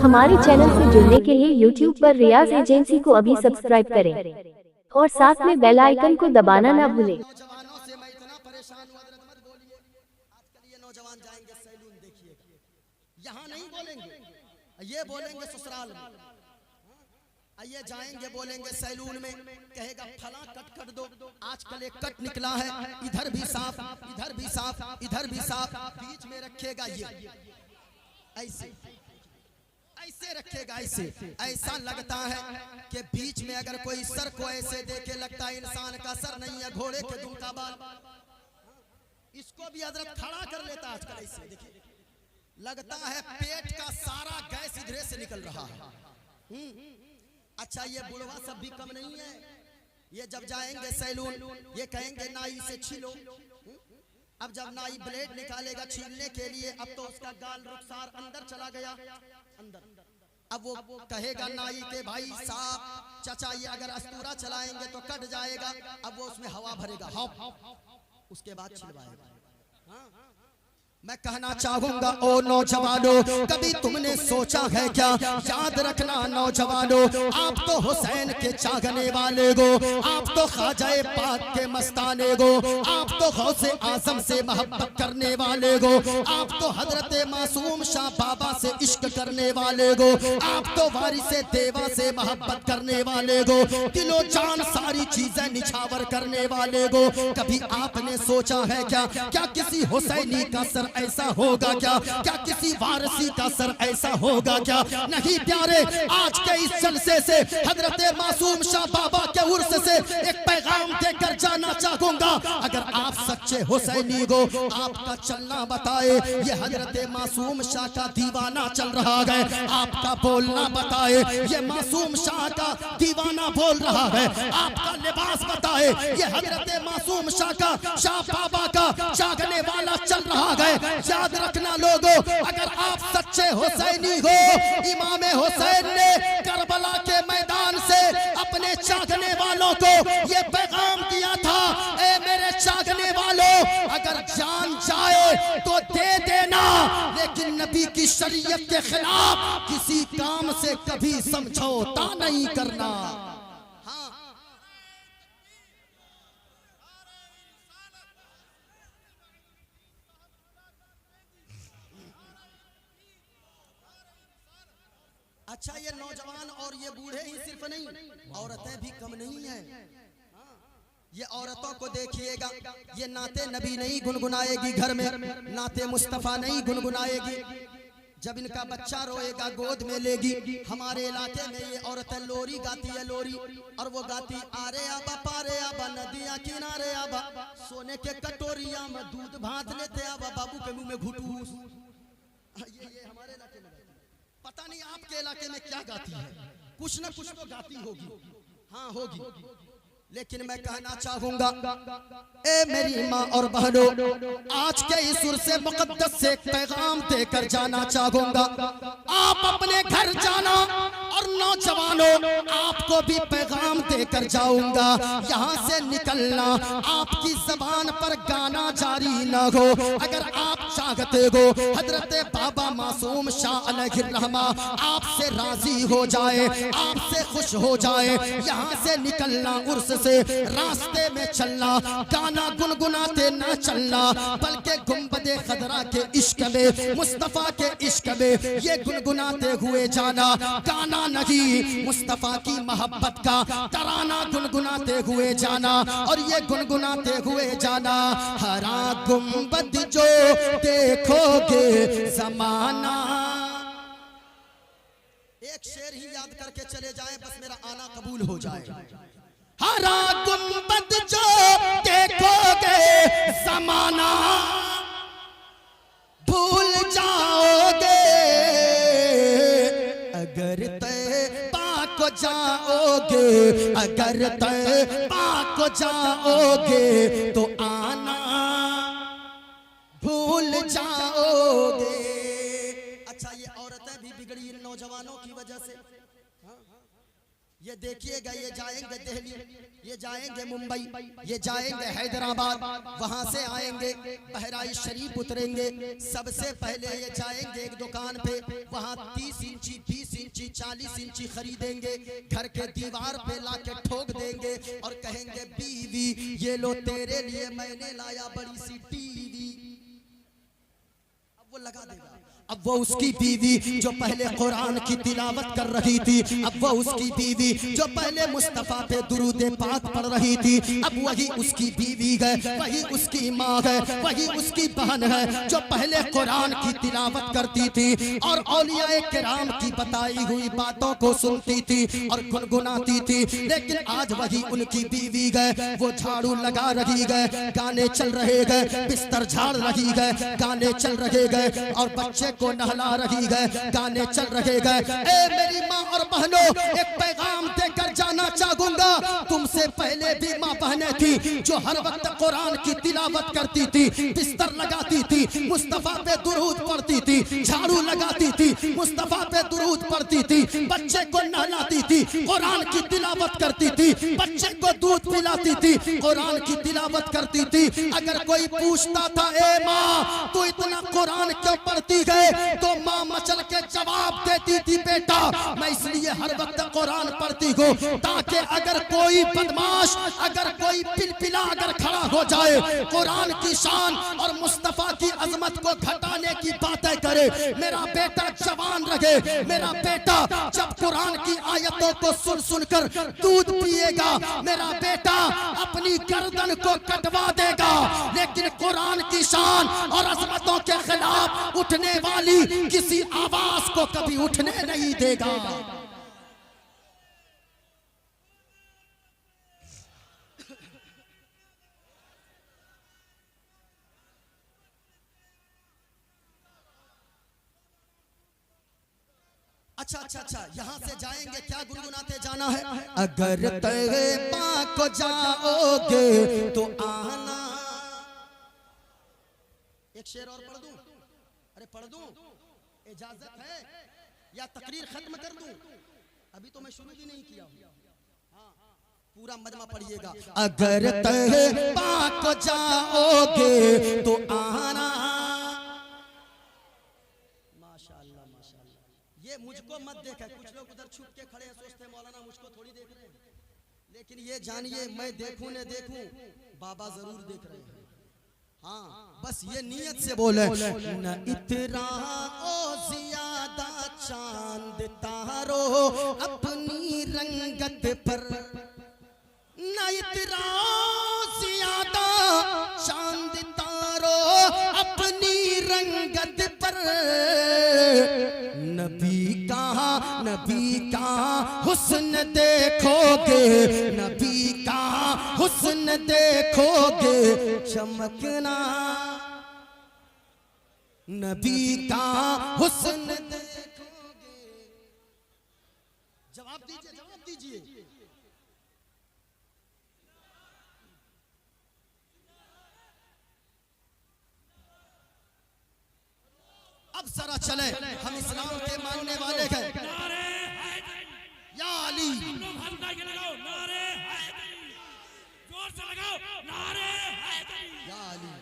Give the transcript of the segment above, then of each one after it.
हमारे चैनल से जुड़ने के लिए YouTube पर रियाज एजेंसी को अभी सब्सक्राइब करें और साथ में बेल आइकन को दबाना ना भूलें। नौजवानों से मैं इतना परेशान हुआ, मत बोलिए। आजकल ये नौजवान जाएंगे सैलून, देखिएगा, यहाँ नहीं बोलेंगे, ये बोलेंगे ससुराल में। ये जाएंगे बोलेंगे सैलून में, कहेगा फला कट कट दो। आजकल एक कट निकला है, इधर भी साफ, इधर भी साफ, इधर भी साफ, बीच में रखेगा ये ऐसे ऐसे रखेगा, ऐसे। ऐसा लगता है कि बीच में अगर कोई सर को ऐसे देखे, लगता है इंसान का सर नहीं है, घोड़े के दुम का बाल। इसको भी हजरत खड़ा कर लेता आजकल ऐसे, देखिए, लगता है पेट का सारा गैस इधर से निकल रहा है। अच्छा, ये बुढ़वा सब भी कम नहीं है। ये जब जाएंगे सैलून, ये कहेंगे नाई से छीलो। अब जब नाई ब्लेड निकालेगा छीलने के लिए, अब तो उसका गाल रुखसार अंदर चला गया, अंदर। अब वो कहेगा नाई के भाई साहब, चाचा ये अगर अस्तूरा चलाएंगे तो कट जाएगा। अब वो उसमें हवा भरेगा, उसके बाद छिलवाएगा। मैं कहना चाहूंगा ओ नौजवानों, कभी तुमने सोचा है क्या? याद रखना नौजवानों, आप तो हुसैन के चाहने वाले गो, आप तो ख्वाजा पाक के मस्ताने गो, आप तो गौसे आजम से मोहब्बत करने वाले गो, आप तो हजरत मासूम शाह बाबा से इश्क करने वाले गो, आप तो वारिसे देवा से मोहब्बत करने वाले गो, दिलो जान सारी चीजें निछावर करने वाले गो। कभी आपने सोचा है क्या? क्या किसी हुसैनी का सर ऐसा होगा क्या? क्या किसी वारसी का सर ऐसा होगा क्या? नहीं प्यारे, आज के इस जलसे से हजरत मासूम शाह बाबा के उर्स से एक पैगाम देकर जाना चाहूंगा। अगर आप सच्चे हुसैनी हो, आपका चलना बताए ये हजरत मासूम शाह का दीवाना चल रहा है, आपका बोलना बताए ये मासूम शाह का दीवाना बोल रहा है, आपका लिबास बताए ये हजरत मासूम शाह का, शाह बाबा का चाहने वाला चल रहा है। याद रखना लोगों, अगर आप सच्चे हुसैनी हो, इमाम हुसैन ने करबला के मैदान से अपने चाहने वालों को ये पैगाम दिया था, ए मेरे चाहने वालों, अगर जान जाए तो दे देना, लेकिन नबी की शरीयत के खिलाफ किसी काम से कभी समझौता नहीं करना। अच्छा, ये नौजवान और ये बूढ़े ही सिर्फ नहीं, औरतें भी कम नहीं हैं। ये औरतों को देखिएगा, ये नाते नबी नहीं गुनगुनाएगी घर में, नाते मुस्तफा नहीं गुनगुनाएगी। जब इनका बच्चा रोएगा गोद में लेगी। हमारे इलाके में ये औरतें लोरी गाती है, लोरी, और वो गाती आरे आबा पारे आबा नदिया किनारे आबा, सोने के कटोरिया में दूध भात लेते आबा, बाबू के मुंह में घुटूस। ये हमारे इलाके में, पता नहीं आपके इलाके में क्या गाती है, कुछ ना कुछ तो गाती होगी, हाँ होगी। लेकिन मैं कहना चाहूंगा, ए मेरी माँ और बहनों, आज के इस सुर से मुकद्दस से पैगाम देकर जाना चाहूंगा। आप अपने घर जाना, और नौजवानों आपको भी पैगाम देकर जाऊंगा। यहाँ से निकलना, आपकी जबान पर गाना जारी न हो। अगर आप चाहते हो हजरत बाबा मासूम शाह अलैहिर्रहमा आपसे राजी हो जाए, आपसे खुश हो जाए, यहाँ से निकलना, उर्स से रास्ते में चलना, गाना गुनगुनाते ना चलना, बल्कि गुंबदे खदरा के इश्क में, मुस्तफा के इश्क में ये गुनगुनाते हुए जाना। गाना नहीं, मुस्तफा की मोहब्बत का तराना गुनगुनाते हुए जाना, और ये गुनगुनाते हुए जाना। हरा गुंबद जो देखोगे जमाना, एक शेर ही याद करके चले जाए, बस मेरा आना कबूल हो जाए। हरा गुंबद जो देखोगे जमाना, भूल जाओगे अगर तैबा को जाओगे, अगर तैबा को जाओगे तो आना भूल जाओगे। अच्छा, ये औरतें भी बिगड़ी इन नौजवानों की वजह से। ये देखिएगा, ये जाएंगे दिल्ली, ये जाएंगे मुंबई, ये जाएंगे हैदराबाद, वहां से आएंगे बहराइच शरीफ उतरेंगे। सबसे पहले ये जाएंगे एक दुकान पे, वहां 30 इंची 20 इंची 40 इंची खरीदेंगे, घर के दीवार पे लाके ठोक देंगे और कहेंगे बीवी ये लो तेरे लिए मैंने लाया बड़ी सी टीवी। अब वो लगा देगा। अब वो उसकी बीवी जो पहले कुरान की तिलावत कर रही थी, अब वो उसकी बीवी जो पहले मुस्तफा पे दुरूद पाक पढ़ रही थी, अब वही उसकी बीवी है, वही उसकी माँ है, वही उसकी बहन है जो पहले कुरान की तिलावत करती थी और औलियाए किराम की बताई हुई बातों को सुनती थी और गुनगुनाती थी। लेकिन आज वही उनकी बीवी है, वो झाड़ू लगा रही है, गाने चल रहे गए, बिस्तर झाड़ रही है, गाने चल रहे गए और बच्चे को नहला रही है, गाने चल रहे गए। ए मेरी माँ और बहनों, एक पैगाम देकर जाना चाहूंगा, तुमसे पहले भी माँ बहनें थी जो हर वक्त कुरान की तिलावत करती थी, बिस्तर लगाती थी, मुस्तफा पे दुरूद पढ़ती थी, झाड़ू लगाती थी, मुस्तफा पे दुरूद पढ़ती थी, बच्चे को नहलाती थी, कुरान की तिलावत करती थी, बच्चे को दूध पिलाती थी, कुरान की तिलावत करती थी। अगर कोई पूछता था ए माँ तू इतना कुरान क्यों पढ़ती है, तो माँ मचल के जवाब देती थी बेटा मैं इसलिए हर वक्त कुरान पढ़ती हूँ ताकि अगर कोई बदमाश, अगर कोई पिलपिला अगर खड़ा हो जाए, कुरान की शान और मुस्तफा की अजमत को घटाने की बातें करे, मेरा बेटा जवान रहे, मेरा बेटा जब कुरान की आयतों को सुन सुनकर दूध पिएगा, मेरा बेटा अपनी गर्दन को कटवा देगा, लेकिन कुरान की शान और अजमतों के खिलाफ उठने वाली किसी आवाज को कभी उठने नहीं देगा। अच्छा अच्छा अच्छा, यहाँ से जाएंगे क्या गुनगुनाते जाना है? अगर तैबा को जाओगे तो आना। एक शेर और पढ़ दूं? अरे पढ़ दूं? इजाजत है या तकरीर खत्म कर दूं? अभी तो मैं शुरू भी नहीं किया हूं। हाँ, पूरा मजमा पढ़िएगा। अगर तैबा को जाओगे तो आना। माशाअल्लाह माशाअल्लाह। ये मुझको मत देखा, कुछ लोग उधर छुप के खड़े हैं, सोचते हैं मौलाना मुझको थोड़ी देख रहे हैं, लेकिन ये जानिए मैं देखूं न देखूं बाबा जरूर देख रहे हैं। हाँ, बस ये नियत से बोले न इतना ओ ज्यादा चांद तारो अपनी रंगत पर, न इतना ज्यादा चांद तारो अपनी रंगत पर, नबी का हुस्न देखोगे, नबी का हुस्न देखोगे चमकना, नबी का हुस्न देखोगे। जवाब दीजिए, जवाब दीजिए। अब जरा चले, हम इस्लाम के मानने वाले हैं। या अली, या अली,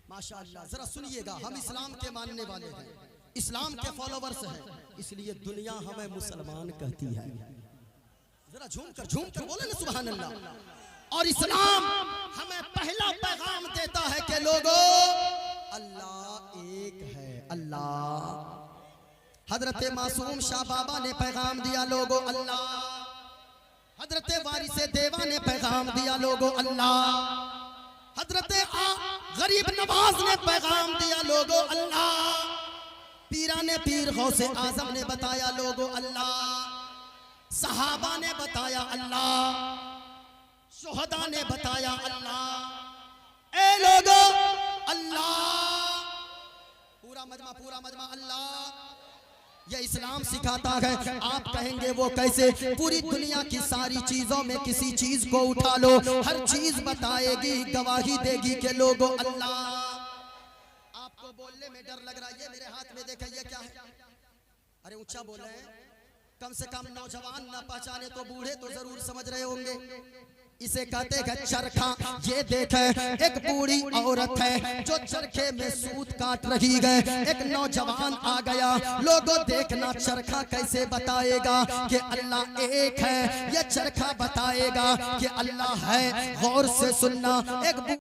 माशाअल्लाह। जरा सुनिएगा, हम इस्लाम के मानने वाले हैं, इस्लाम के फॉलोवर्स हैं, इसलिए दुनिया हमें मुसलमान कहती है। जरा झूम कर बोले ना सुभान अल्लाह। और इस्लाम हमें पहला पैगाम देता है कि लोगों अल्लाह एक है, अल्लाह। हजरत मासूम शाह बाबा ने पैगाम दिया लोगों अल्लाह, हजरत वारिसे देवा ने पैगाम दिया लोगों अल्लाह, हजरत गरीब नवाज ने पैगाम दिया लोगों अल्लाह, पीराने पीर गौसे आजम ने बताया लोगों अल्लाह, सहाबा ने बताया अल्लाह, शुहदा ने बताया अल्लाह। ए लोगों अल्लाह, पूरा मजमा अल्लाह। ये इस्लाम सिखाता है। आप कहेंगे वो कैसे? पूरी दुनिया की सारी चीजों में किसी चीज को उठा लो, हर चीज बताएगी, गवाही देगी कि लोगों अल्लाह। आपको बोलने में डर लग रहा है, ये मेरे हाथ में देखा, ये क्या है? अरे ऊंचा बोले, कम से कम नौजवान ना पहचाने तो बूढ़े तो जरूर समझ रहे होंगे। इसे कहते हैं चरखा। ये देखे एक बूढ़ी औरत है जो चरखे में सूत काट रही है। एक नौजवान आ गया, लोगों देखना चरखा कैसे बताएगा कि अल्लाह एक है। ये चरखा बताएगा कि अल्लाह है। गौर से सुनना, एक